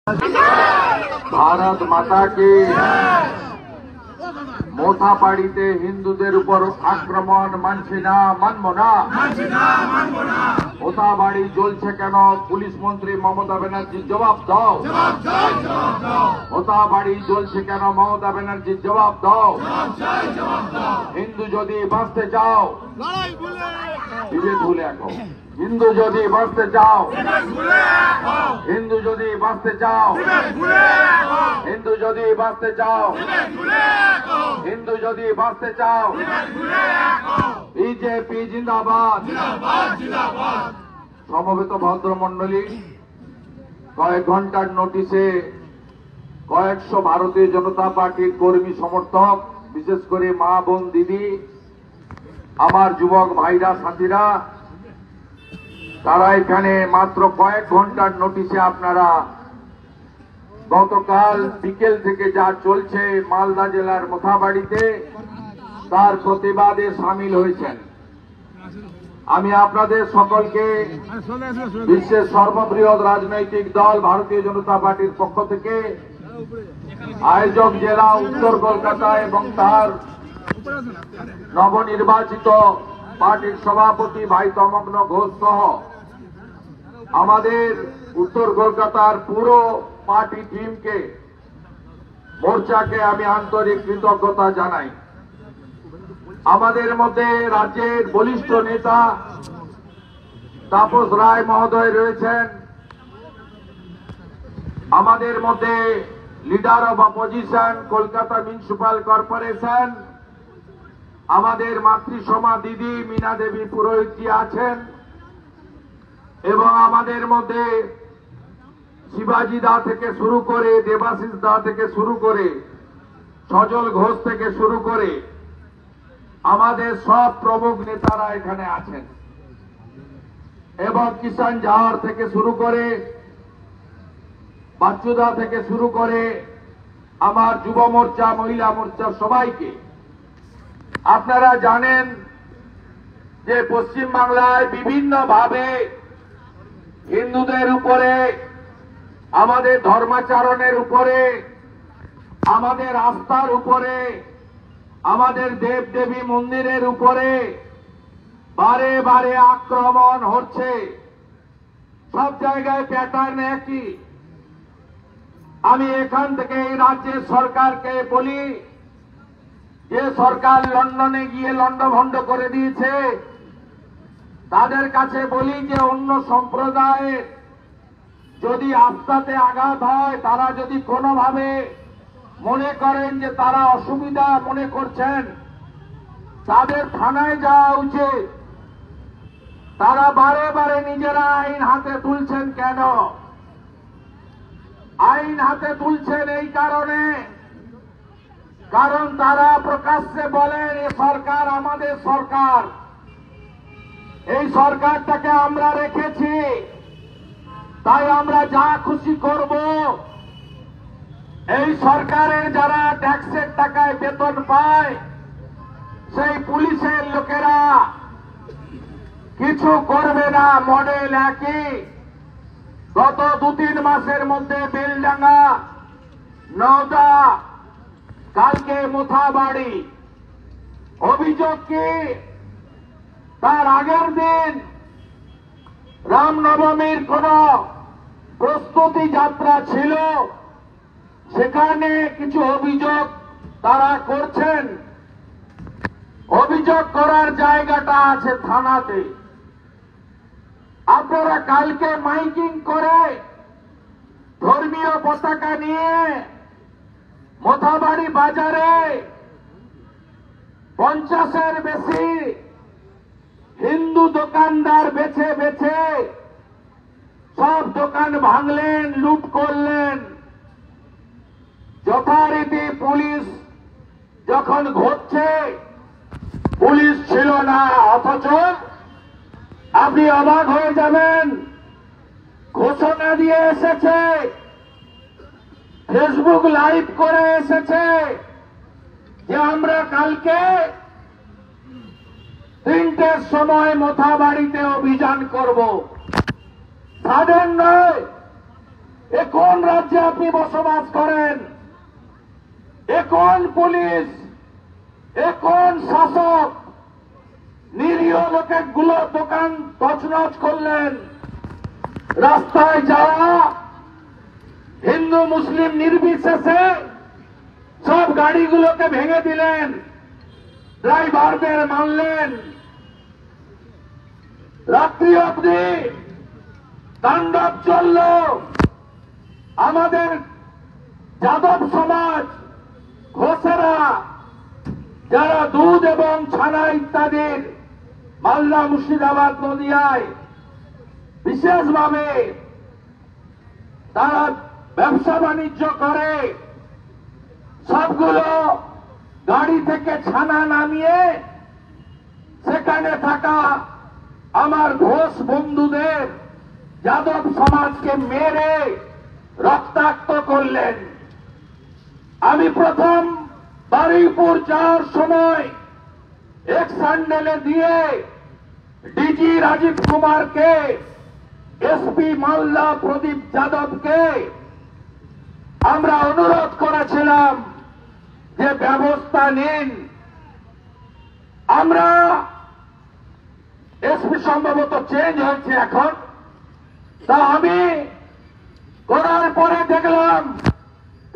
भारत माता की मोथापाड़ीते हिंदुदेर उपर आक्रमण मानছি না মানব না মোথাবাড়ি জ্বলছে কেন পুলিশ মন্ত্রী মমতা ব্যানার্জি জবাব দাও মোথাবাড়ি জ্বলছে কেন মমতা ব্যানার্জি জবাব দাও হিন্দু যদি বাঁচতে চাও বিভেদ ভুলে রাখো হিন্দু যদি বাঁচতে চাও হিন্দু যদি বাঁচতে চাও হিন্দু যদি বাঁচতে চাও হিন্দু যদি বাঁচতে চাও বিজেপি জিন্দাবাদ সমবেত ভদ্রমন্ডলী কয়েক ঘন্টার নোটিশে কয়েকশো ভারতীয় জনতা পার্টির কর্মী সমর্থক বিশেষ করে মা বোন দিদি আমার যুবক ভাইরা সাথীরা তারা এখানে মাত্র কয়েক ঘন্টার নোটিশে আপনারা গতকাল বিকেল থেকে যা চলছে মালদা জেলার মোথাবাড়িতে তার প্রতিবাদে সামিল হয়েছেন। আমি আপনাদের সকলকে বিশ্বের সর্ববৃহৎ রাজনৈতিক দল ভারতীয় জনতা পার্টির পক্ষ থেকে আয়োজক জেলা উত্তর কলকাতা এবং তার নবনির্বাচিত পার্টির সভাপতি ভাই তমগ্ন ঘোষ সহ আমাদের উত্তর কলকাতার পুরো পার্টি টিমকে মোর্চাকে আমি আন্তরিক কৃতজ্ঞতা জানাই। আমাদের মধ্যে রাজ্যের বলিষ্ঠ নেতা তাপস রায় মহোদয় রয়েছেন, আমাদের মধ্যে leader of opposition Kolkata municipal corporation আমাদের মাতৃসমা দিদি মীনা দেবী পুরোহিতজি আছেন এবং আমাদের মধ্যে শিবাজি দা থেকে শুরু করে দেবাশিস দা থেকে শুরু করে সজল ঘোষ থেকে শুরু করে আমাদের সব প্রমুখ নেতারা এখানে আছেন এবং কিষাণ জাওয়ার থেকে শুরু করে বাচ্চুদা থেকে শুরু করে আমার যুব মোর্চা মহিলা মোর্চা সবাইকে আপনারা জানেন যে পশ্চিম বাংলায় বিভিন্নভাবে হিন্দুদের উপরে আমাদের ধর্মাচরণের উপরে আমাদের আস্থার উপরে আমাদের দেব দেবী মন্দিরের উপরে বারে বারে আক্রমণ হচ্ছে। সব জায়গায় প্যাটার্ন একই। আমি এখান থেকে এই রাজ্যের সরকারকে বলি, যে সরকার লন্ডনে গিয়ে লন্ডভন্ড করে দিয়েছে তাদের কাছে বলি যে অন্য সম্প্রদায়ের যদি আস্থাতে আঘাত হয়, তারা যদি কোনোভাবে মনে করেন যে তারা অসুবিধা মনে করছেন, তাদের থানায় যাওয়া উচিত। তারা বারে বারে নিজেরা আইন হাতে তুলছেন কেন? আইন হাতে তুলছেন এই কারণে, কারণ তারা প্রকাশ্যে বলেন এ সরকার আমাদের সরকার, এই সরকারটাকে আমরা রেখেছি, তাই আমরা যা খুশি করব। এই সরকারের যারা ট্যাক্সের টাকায় বেতন পায় সেই পুলিশের লোকেরা কিছু করবে না, মডেল একই। গত 2-3 মাসের মধ্যে বেলডাঙ্গা, নওদা, কালকে মোথাবাড়ি। অভিযোগ কি? তার আগের দিন রামনবমীর কোন প্রস্তুতি যাত্রা ছিল, সেখানে কিছু অভিযোগ তারা করছেন। অভিযোগ করার জায়গাটা আছে থানাতে। আপনারা কালকে মাইকিং করে ধর্মীয় পতাকা নিয়ে মোথাবাড়ি বাজারে 50-এর বেশি হিন্দু দোকানদার বেছে বেছে সব দোকান ভাঙলেন, লুট করলেন। যথারীতি পুলিশ যখন ঘটছে, পুলিশ ছিল না, অথচ আপনি অবাক হয়ে যাবেন, ঘোষণা দিয়ে এসেছে, ফেসবুক লাইভ করে এসেছে যে আমরা কালকে 3টের সময় মোথাবাড়িতে অভিযান করব। সাধারণ নয়, এ কোন রাজ্যে আপনি বসবাস করেন? এ কোন পুলিশ? এ কোন শাসক? নিরীহ লোকগুলো দোকান তছনছ করলেন, রাস্তায় যাওয়া হিন্দু মুসলিম নির্বিশেষে সব গাড়িগুলোকে ভেঙে দিলেন, ড্রাইভারদের মারলেন, রাত্রি অবধি তাণ্ডব চলল। আমাদের যাদব সমাজ ঘোষেরা যারা দুধ এবং ছানা ইত্যাদির মালদা মুর্শিদাবাদ নদিয়ায় বিশেষভাবে তারা ব্যবসা বাণিজ্য করে, সবগুলো গাড়ি থেকে ছানা নামিয়ে সেখানে থাকা আমার ঘোষ বন্ধুদের যাদব সমাজকে মেরে রক্তাক্ত করলেন। আমি প্রথম বারুইপুর যাওয়ার সময় এক স্যান্ডেলে দিয়ে ডিজি রাজীব কুমারকে, এসপি মালদা প্রদীপ যাদবকে আমরা অনুরোধ করেছিলাম যে ব্যবস্থা নিন। আমরা এসপি সম্ভবত চেঞ্জ হয়েছে এখন, তা আমি করার পরে দেখলাম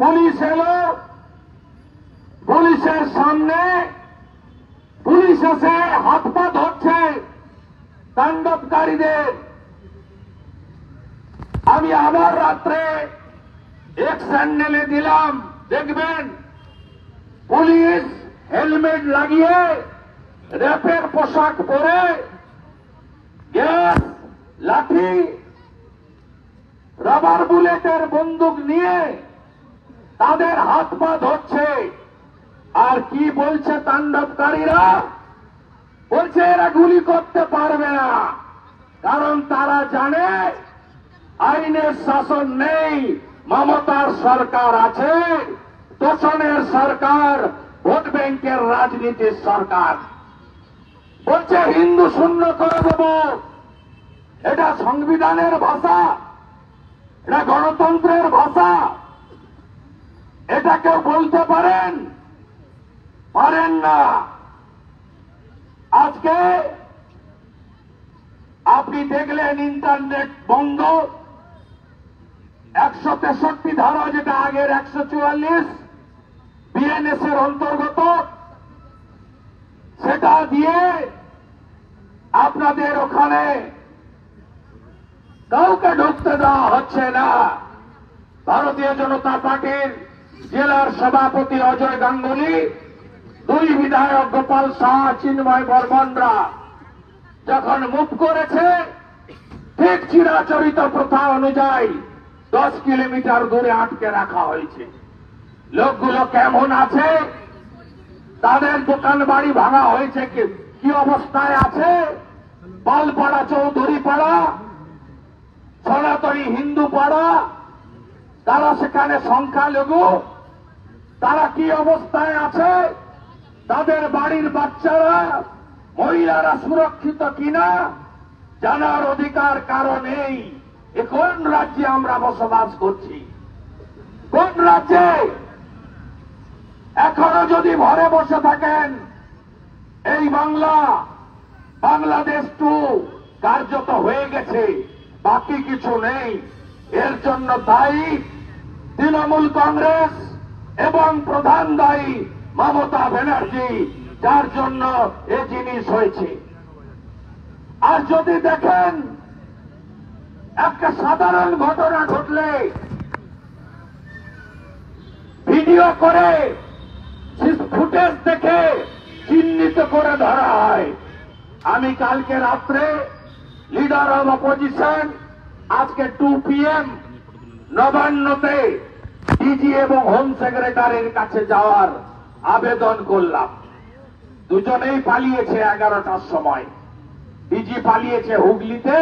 পুলিশ এলো, পুলিশের সামনে পুলিশ এসে হাত পা ধরছে তাণ্ডবকারীদের। আমি আবার রাত্রে এক স্যান্ডেলে দিলাম, দেখবেন পুলিশ হেলমেট লাগিয়ে র্যাপের পোশাক পরে গ্যাস, লাঠি, রাবার বুলেটের বন্দুক নিয়ে তাদের হাত পা ধরছে। আর কি বলছে তাণ্ডবকারীরা? বলছে এরা গুলি করতে পারবে না, কারণ তারা জানে আইনের শাসন নেই, মমতার সরকার আছে, তোষণের সরকার, ভোট ব্যাংকের রাজনীতির সরকার। বলছে হিন্দু শূন্য করে দেব। এটা সংবিধানের ভাষা? এটা গণতন্ত্রের ভাষা? এটা কেউ বলতে পারেন? পারেন না। আজকে আপনি দেখলেন ইন্টারনেট বন্ধ, 163 ধারা, যেটা আগের 144 বিএনএস এর অন্তর্গত, সেটা দিয়ে আপনাদের ওখানে কাউকে ঢুকতে দেওয়া হচ্ছে না। ভারতীয় জনতা পার্টির জেলার সভাপতি অজয় গাঙ্গুলি, 2 বিধায়ক গোপাল শাহ, চিন্ময় বর্মনরা যখন মুভ করেছে, ঠিক চিরাচরিত প্রথা অনুযায়ী 10 কিলোমিটার দূরে আটকে রাখা হয়েছে। লোকগুলো কেমন আছে, তাদের দোকান বাড়ি ভাঙা হয়েছে, কি অবস্থায় আছে, পালপাড়া, চৌধুরী পাড়া, সনাতনী হিন্দু পাড়া, তারা সেখানে সংখ্যালঘু, তারা কি অবস্থায় আছে, তাদের বাড়ির বাচ্চারা, মহিলারা সুরক্ষিত কিনা জানার অধিকার কারো নেই। এ কোন রাজ্যে আমরা বসবাস করছি? কোন রাজ্যে? এখনো যদি ঘরে বসে থাকেন, এই বাংলাদেশ 2 কার্যত হয়ে গেছে, বাকি কিছু নেই। এর জন্য দায়ী তৃণমূল কংগ্রেস এবং প্রধান দায়ী মমতা ব্যানার্জি, যার জন্য এ জিনিস হয়েছে। আর যদি দেখেন একটা সাধারণ ঘটনা ঘটলে ভিডিও করে, ফুটেজ দেখে চিহ্নিত করে ধরা হয়। আমি কালকে রাত্রে লিডার অব অপোজিশন, আজকে 2 PM নবান্নতে ডিজি এবং হোম সেক্রেটারির কাছে যাওয়ার আবেদন করলাম। দুজনেই পালিয়েছে 11টার সময়। ডিজি পালিয়েছে হুগলিতে,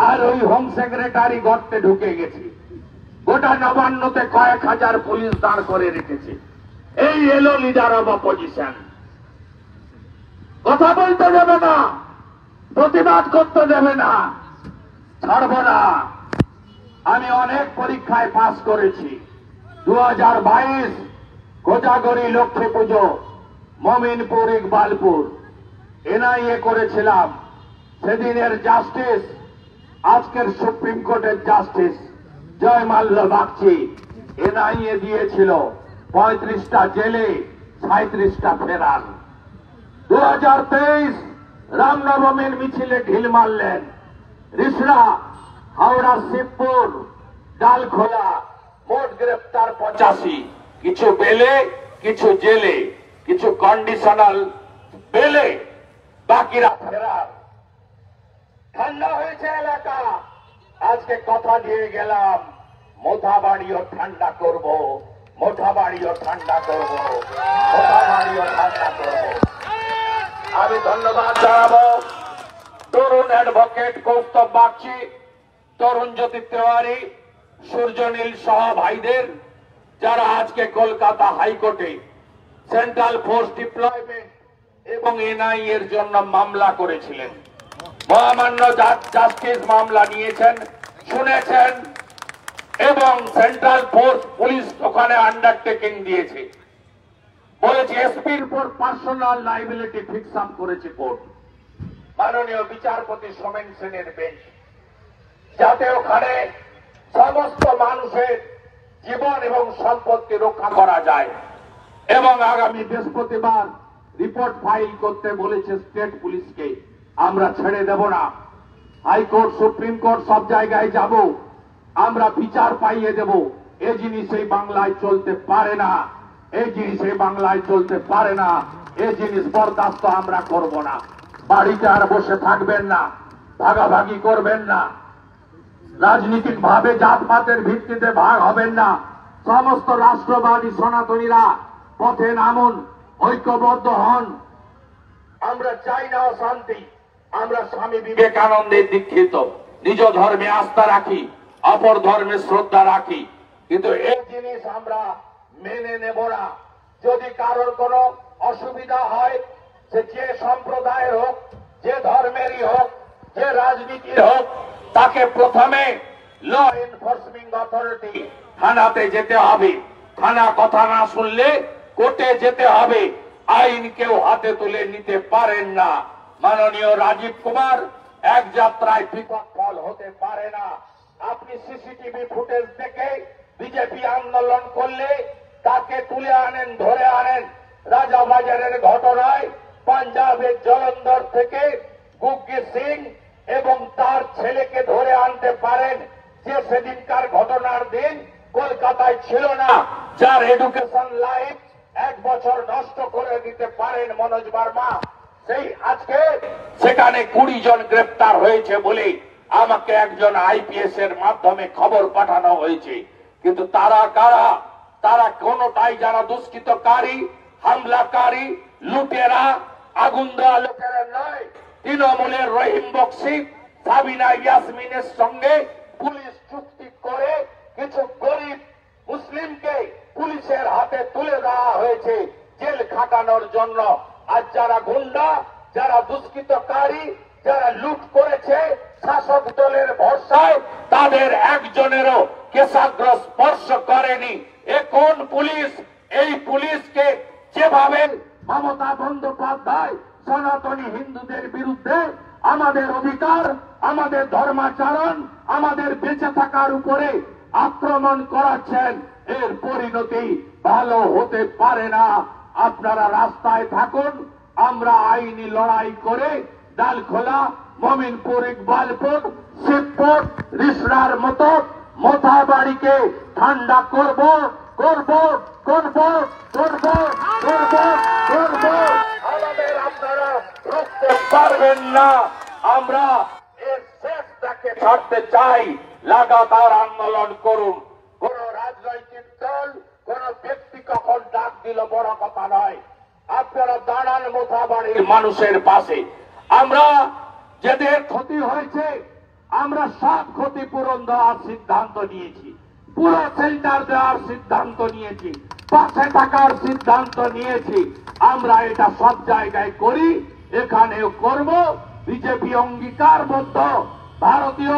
আর ওই হোম সেক্রেটারি গর্তে ঢুকে গেছে। গোটা নবান্নতে কয়েক হাজার পুলিশ দাঁড় করে রেখেছে। এই এলো লিডার অব অপোজিশন। কথা বলতে দেবে না, প্রতিবাদ করতে দেবে না, ছাড়ব না। আমি অনেক পরীক্ষায় পাস করেছি। 2022 কোজাগরি লক্ষ্মী পুজো, মমিনপুর ইকবালপুর এনআইএ করেছিলাম। সেদিনের জাস্টিস আজকের সুপ্রিম কোর্টের জাস্টিস জয়মাল্য বাগচি এনআইএ দিয়েছিল 35টা জেলে, 37টা ফেরার। 2023 রামনবমীর মিছিলে ঢিল মারলেন। রিসরা, হাওড়া, শিবপুর, ডালখোলা, মোট গ্রেপ্তার 85। কিছু বেলে, কিছু জেলে, কিছু কন্ডিশনাল বেলে, বাকিরা ফেরার। ঠান্ডা হয়েছে এলাকা। আজকে কথা দিয়ে গেলাম, মোথাবাড়িও ঠান্ডা করব, মোথাবাড়িও ঠান্ডা করব, মোথাবাড়িও ঠান্ডা করব। আমি ধন্যবাদ জানাবো তরুণ অ্যাডভোকেট কৌস্তব বাগচি, তরুণ জ্যোতি তেওয়ারি, সূর্যনীল সহ ভাইদের, যারা আজকে কলকাতা হাইকোর্টে সেন্ট্রাল ফোর্স ডিপ্লয়মেন্ট এবং এনআইএ এর জন্য মামলা করেছিলেন। মহামান্য জাস্টিস মামলা নিয়েছেন, শুনেছেন, এবং সেন্ট্রাল ফোর্স পুলিশ ওখানে আন্ডারটেকিং দিয়েছে। বলেছে এসপির উপর পার্সোনাল লাইবিলিটি ফিক্স আপ করেছে কোর্ট, মাননীয় বিচারপতি সোমেন সেনের বেঞ্চ, যাতে ওখানে সমস্ত মানুষের জীবন এবং সম্পত্তি রক্ষা করা যায়। এবং আগামী বৃহস্পতিবার রিপোর্ট ফাইল করতে বলেছে স্টেট পুলিশকে। আমরা ছেড়ে দেব না। হাইকোর্ট, সুপ্রিম কোর্ট, সব জায়গায় যাব, আমরা বিচার পাইয়ে দেব। এই জিনিস এই বাংলায় চলতে পারে না, এই জিনিস এই বাংলায় চলতে পারে না। এই জিনিস বরদাস্ত আমরা করব না। বাড়িতে আর বসে থাকবেন না, ভাগাভাগি করবেন না, রাজনীতিক ভাবে জাতপাতের ভিত্তিতে ভাগ হবেন না। সমস্ত রাষ্ট্রবাদী সনাতনীরা পথে নামুন, ঐক্যবদ্ধ হন। আমরা চাই না অশান্তি। আমরা স্বামী বিবেকানন্দের দীক্ষিত, নিজ ধর্মে আস্থা রাখি, অপর ধর্মে শ্রদ্ধা রাখি, কিন্তু এই জিনিস আমরা মেনে নেব না। যদি কারোর কোনো অসুবিধা হয়, সে যে সম্প্রদায়ের হোক, যে ধর্মেরই হোক, যে রাজনীতির হোক, তাকে প্রথমে ল এনফোর্সিং অথরিটি থানাতে যেতে হবে। থানা কথা না শুনলে কোর্টে যেতে হবে। আইন কেউ হাতে তুলে নিতে পারেন না। মাননীয় রাজীব কুমার এক যাত্রায় পৃথক ফল হতে পারে না। আপনি সিসিটিভি ফুটেজ দেখে বিজেপি আন্দোলন করলে তাকে তুলে আনেন, ধরে আনেন। রাজাবাজারের ঘটনায় পাঞ্জাবের জলন্ধর থেকে গুগ্গি সিং এবং তার ছেলেকে ধরে আনতে পারেন, যে সেদিনকার ঘটনার দিন কলকাতায় ছিল না, যার এডুকেশন লাইফ 1 বছর নষ্ট করে দিতে পারেন মনোজ বার্মা। সেই আজকে সেখানে 20 জন গ্রেপ্তার হয়েছে বলে আমাকে একজন আইপিএস এর মাধ্যমে খবর পাঠানো হয়েছে। কিন্তু তারা কারা? তারা কোনটাই যারা দুষ্কৃতকারী, হামলাকারী, লুটেরা, আগুন দেওয়া লোকেরা নয়। তৃণমূলের রহিম বক্সি, সাবিনা ইয়াসমিনের সঙ্গে পুলিশ চুক্তি করে কিছু গরিব মুসলিমকে পুলিশের হাতে তুলে দেওয়া হয়েছে জেল খাটানোর জন্য। আর যারা গুন্ডা, যারা দুষ্কৃতকারী, যারা লুট করেছে শাসক দলের ভরসায়, তাদের একজনেরও কেশাগ্র স্পর্শ করেনি। এ কোন পুলিশ? এই পুলিশকে যেভাবে মমতা বন্দ্যোপাধ্যায় সনাতনী হিন্দুদের বিরুদ্ধে আমাদের অধিকার, আমাদের ধর্মাচরণ, আমাদের বেঁচে থাকার উপরে আক্রমণ করাচ্ছেন, এর পরিণতি ভালো হতে পারে না। আপনারা রাস্তায় থাকুন, আমরা আইনি লড়াই করে ডালখোলা, মমিনপুর, ইকবালপুর, শিবপুর, রিসরার মতো মোথাবাড়িকে ঠান্ডা করব, করব, করব, করব, করব, করব। আমাদের আপনারা রুখতে পারবেন না। আমরা এর শেষটাকে ছাড়তে চাই। লাগাতার আন্দোলন করুন। কোন রাজনৈতিক দল, কোন ব্যক্তি কখন ডাক দিল বড় কথা নয়। আপনারা দাঁড়ান মোথাবাড়ির মানুষের পাশে। আমরা যাদের ক্ষতি হয়েছে, আমরা সব ক্ষতিপূরণ দেওয়ার সিদ্ধান্ত নিয়েছি, পুরো সেন্টার দেওয়ার সিদ্ধান্ত নিয়েছি, পাশে থাকার সিদ্ধান্ত নিয়েছি। আমরা এটা সব জায়গায় করি, এখানেও করব। বিজেপি অঙ্গীকারবদ্ধ। ভারতীয়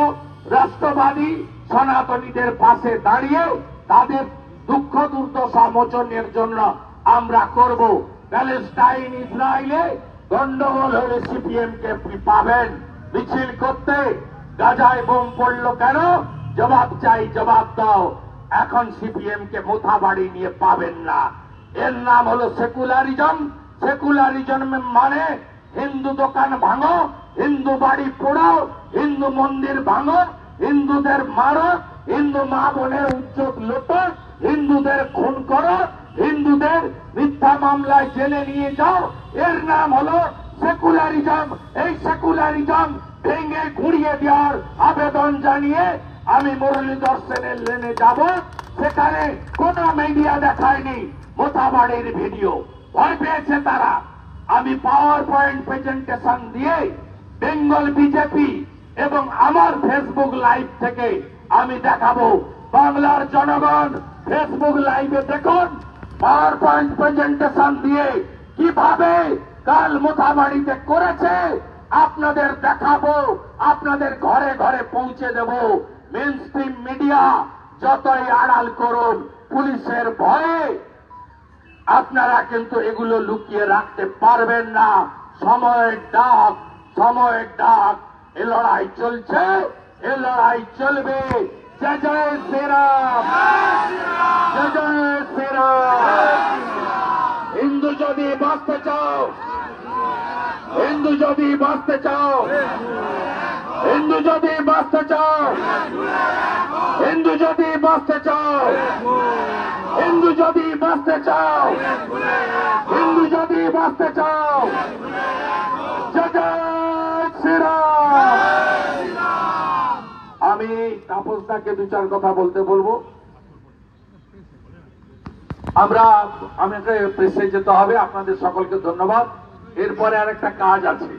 রাষ্ট্রবাদী সনাতনীদের পাশে দাঁড়িয়ে তাদের দুঃখ দুর্দশা মোচনের জন্য আমরা করব। প্যালেস্টাইন ইসরায়েলে গন্ডগোল হলে সিপিএম কে পাবেন। মিছিল করতে গাজায় বোম পড়লো কেন? জবাব চাই, জবাব দাও। এখন সিপিএম কে মোথাবাড়ি নিয়ে পাবেন না। এর নাম হলো সেকুলারিজম। সেকুলারিজম মানে হিন্দু দোকান ভাঙো, হিন্দু বাড়ি পোড়াও, হিন্দু মন্দির ভাঙো, হিন্দুদের মারো, হিন্দু মা বোনের উচ্চক লোটো, হিন্দুদের খুন করো, হিন্দুদের মিথ্যা মামলায় জেলে নিয়ে যাও। এর নাম হলো সেকুলারিজম। এই সেকুলারিজম ভেঙে ঘুরিয়ে দেওয়ার আবেদন জানিয়ে আমি মুরলীধর সেনের লেনে যাব। সেখানে কোন মিডিয়া দেখায়নি মোথাবাড়ির ভিডিও। ভয় পেয়েছে তারা। আমি পাওয়ার পয়েন্ট প্রেজেন্টেশন দিয়ে বেঙ্গল বিজেপি এবং আমার ফেসবুক লাইভ থেকে আমি দেখাবো। বাংলার জনগণ ফেসবুক লাইভে দেখুন পাওয়ার পয়েন্ট প্রেজেন্টেশন দিয়ে কিভাবে কাল মোথাবাড়িতে করেছে আপনাদের দেখাবো, আপনাদের ঘরে ঘরে পৌঁছে দেব। মেইন স্ট্রিম মিডিয়া যতই আড়াল করুন, পুলিশের ভয়ে আপনারা কিন্তু এগুলো লুকিয়ে রাখতে পারবেন না। সময়ের ডাক, সময়ের ডাক। এ লড়াই চলছে, এ লড়াই চলবে। জয় জয় শ্রীরাম, জয় জয় শ্রীরাম। হিন্দু যদি বাঁচতে চাও, হিন্দু যদি বাঁচতে চাও, হিন্দু যদি বাঁচতে চাও, হিন্দু যদি বাঁচতে চাও, হিন্দু যদি বাঁচতে চাও, হিন্দু যদি বাঁচতে চাও, জয় জয় শ্রীরাম। আমি তাপসদাকে দু চার কথা বলতে বলবো। আমাকে প্রেসে যেতে হবে। আপনাদের সকলকে ধন্যবাদ। এরপরে আরেকটা কাজ আছে।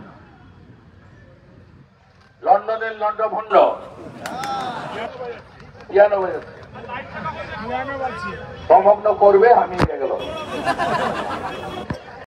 লন্ডনের লন্ডভন্ড পিয়ানো বাজাচ্ছে, সমগ্ন করবে। আমি গেল